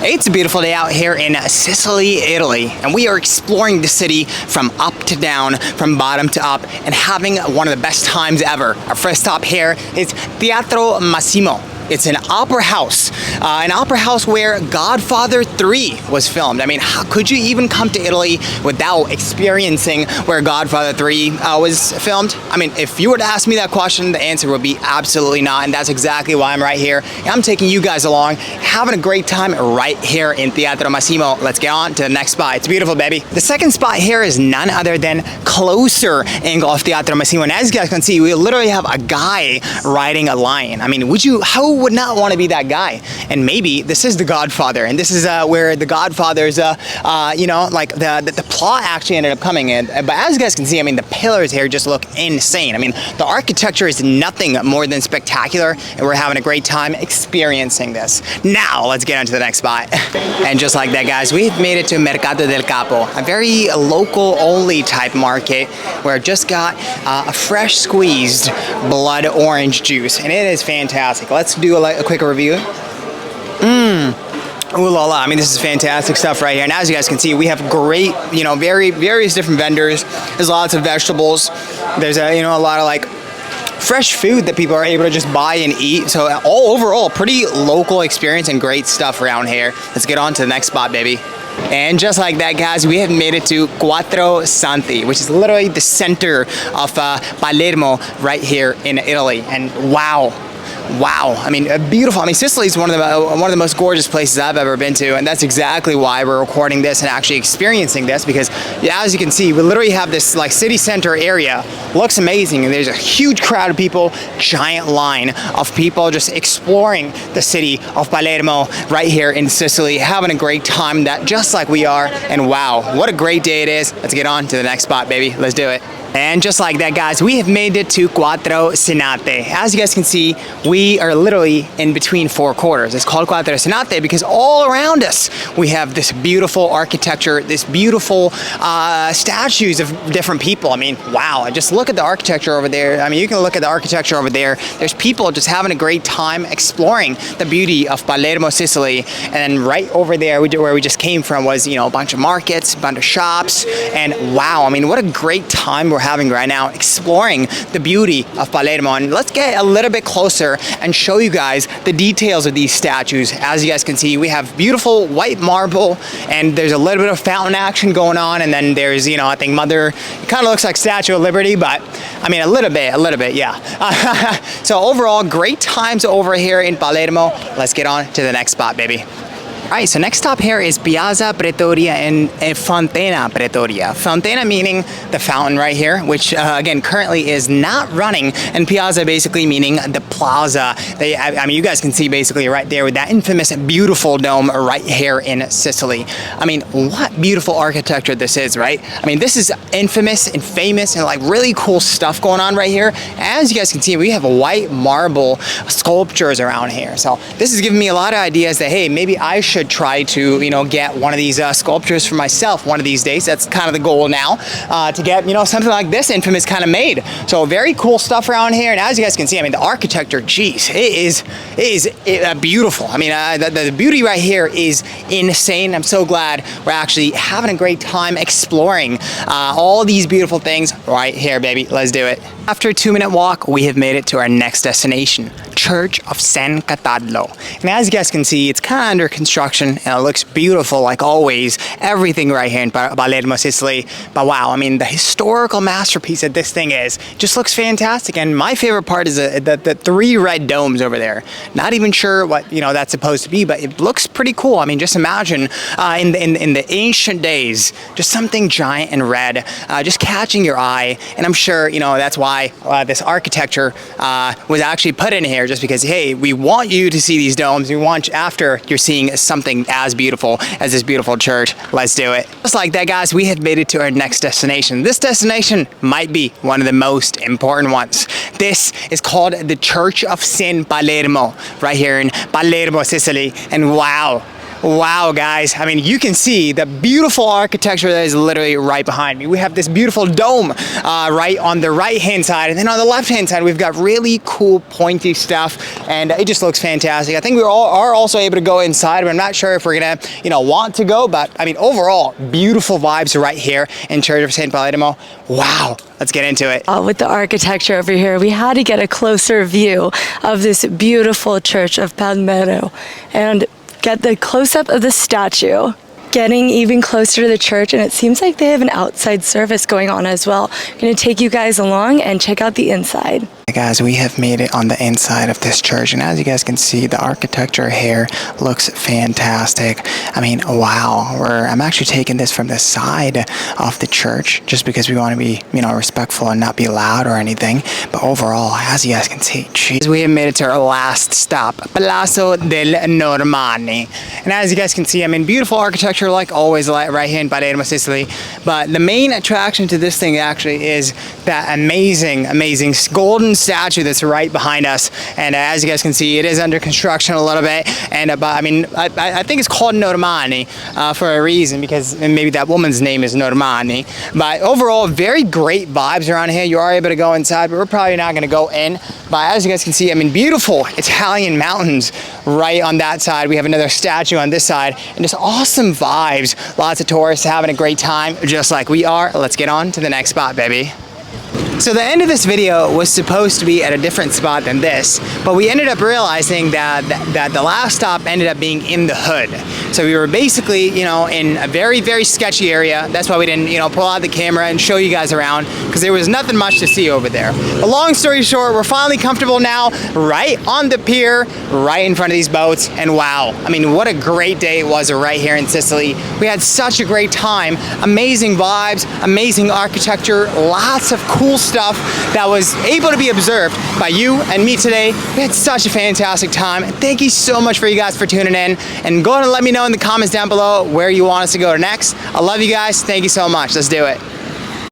It's a beautiful day out here in Sicily, Italy, and we are exploring the city from up to down, from bottom to up, and having one of the best times ever. Our first stop here is Teatro Massimo. It's an opera house where Godfather 3 was filmed. I mean, how could you even come to Italy without experiencing where Godfather 3 was filmed? I mean, if you were to ask me that question, the answer would be absolutely not, and that's exactly why I'm right here. I'm taking you guys along, having a great time right here in Teatro Massimo. Let's get on to the next spot. It's beautiful, baby. The second spot here is none other than closer angle of Teatro Massimo, and as you guys can see, we literally have a guy riding a lion. I mean, who would not want to be that guy? And maybe this is the Godfather, and this is where the Godfather's the plot actually ended up coming in. But as you guys can see, I mean, the pillars here just look insane. I mean, the architecture is nothing more than spectacular, and we're having a great time experiencing this. Now let's get on to the next spot. And just like that, guys, we've made it to Mercato del Capo, a very local only type market where I just got a fresh squeezed blood orange juice, and it is fantastic. Let's do a quick review. Ooh la la, I mean, this is fantastic stuff right here. And as you guys can see, we have great, various different vendors. There's lots of vegetables. There's a lot of like fresh food that people are able to just buy and eat. So overall, pretty local experience and great stuff around here. Let's get on to the next spot, baby. And just like that, guys, we have made it to Quattro Santi, which is literally the center of Palermo right here in Italy. And wow, I mean, beautiful. I mean, Sicily is one of the most gorgeous places I've ever been to, and that's exactly why we're recording this and actually experiencing this, because as you can see, we literally have this like city center area. Looks amazing, and there's a huge crowd of people, giant line of people just exploring the city of Palermo right here in Sicily, having a great time, that just like we are. And wow, what a great day it is. Let's get on to the next spot, baby. Let's do it. And just like that, guys, we have made it to Quattro Senate. As you guys can see, we are literally in between four quarters. It's called Quattro Senate because all around us we have this beautiful architecture, this beautiful statues of different people. I mean, wow, just look at the architecture over there. I mean, you can look at the architecture over there. There's people just having a great time exploring the beauty of Palermo, Sicily. And then right over there where we just came from was, a bunch of markets, a bunch of shops. And wow, I mean, what a great time we're having right now exploring the beauty of Palermo. And let's get a little bit closer and show you guys the details of these statues. As you guys can see, we have beautiful white marble, and there's a little bit of fountain action going on, and then there's, I think Mother, it kind of looks like Statue of Liberty, but I mean, a little bit, yeah. So overall, great times over here in Palermo. Let's get on to the next spot, baby. All right, so next stop here is Piazza Pretoria and Fontana Pretoria. Fontana meaning the fountain right here, which again currently is not running, and Piazza basically meaning the plaza. I mean, you guys can see basically right there with that infamous beautiful dome right here in Sicily. I mean, what beautiful architecture this is, right? I mean, this is infamous and famous and like really cool stuff going on right here. As you guys can see, we have white marble sculptures around here. So this is giving me a lot of ideas that, hey, maybe I should try to get one of these sculptures for myself one of these days. That's kind of the goal now, to get something like this infamous kind of made. So very cool stuff around here. And as you guys can see, I mean, the architecture, geez, it is beautiful. I mean, the beauty right here is insane. I'm so glad we're actually having a great time exploring all these beautiful things right here, baby. Let's do it. After a 2-minute walk, we have made it to our next destination, Church of San Cataldo. And as you guys can see, it's kind of under construction, and it looks beautiful like always. Everything right here in Palermo, Sicily. But wow, I mean, the historical masterpiece that this thing is just looks fantastic. And my favorite part is the 3 red domes over there. Not even sure what that's supposed to be, but it looks pretty cool. I mean, just imagine in the ancient days, just something giant and red, just catching your eye. And I'm sure that's why this architecture was actually put in here, just because, hey, we want you to see these domes. We want you, after you're seeing something as beautiful as this beautiful church. Let's do it. Just like that, guys, we have made it to our next destination. This destination might be one of the most important ones. This is called the Church of San Palermo, right here in Palermo, Sicily. And wow, Wow, guys. I mean, you can see the beautiful architecture that is literally right behind me. We have this beautiful dome right on the right-hand side, and then on the left-hand side, we've got really cool pointy stuff, and it just looks fantastic. I think we are also able to go inside, but I'm not sure if we're gonna, want to go, but I mean, overall, beautiful vibes right here in Church of St. Palermo. Wow. Let's get into it. With the architecture over here, we had to get a closer view of this beautiful Church of Palermo and get the close-up of the statue. Getting even closer to the church, and it seems like they have an outside service going on as well. I'm gonna take you guys along and check out the inside. Hey guys, we have made it on the inside of this church, and as you guys can see, the architecture here looks fantastic. I mean, wow. I'm actually taking this from the side of the church just because we want to be, respectful and not be loud or anything. But overall, as you guys can see, geez, we have made it to our last stop, Palazzo del Normanni. And as you guys can see, I mean, beautiful architecture like always right here in Palermo, Sicily. But the main attraction to this thing actually is that amazing golden statue that's right behind us. And as you guys can see, it is under construction a little bit. And but I mean, I think it's called Normanni for a reason, because maybe that woman's name is Normanni. But overall, very great vibes around here. You are able to go inside, but we're probably not going to go in. But as you guys can see, I mean, beautiful Italian mountains right on that side. We have another statue on this side, and just awesome vibes. Lots of tourists having a great time, just like we are. Let's get on to the next spot, baby. So the end of this video was supposed to be at a different spot than this, but we ended up realizing that the last stop ended up being in the hood. So we were basically, in a very sketchy area. That's why we didn't, pull out the camera and show you guys around, because there was nothing much to see over there. But long story short, we're finally comfortable now, right on the pier, right in front of these boats. And wow, I mean, what a great day it was right here in Sicily. We had such a great time, amazing vibes, amazing architecture, lots of cool stuff that was able to be observed by you and me today. We had such a fantastic time. Thank you so much for you guys for tuning in, and go ahead and let me know in the comments down below where you want us to go next. I love you guys. Thank you so much. Let's do it.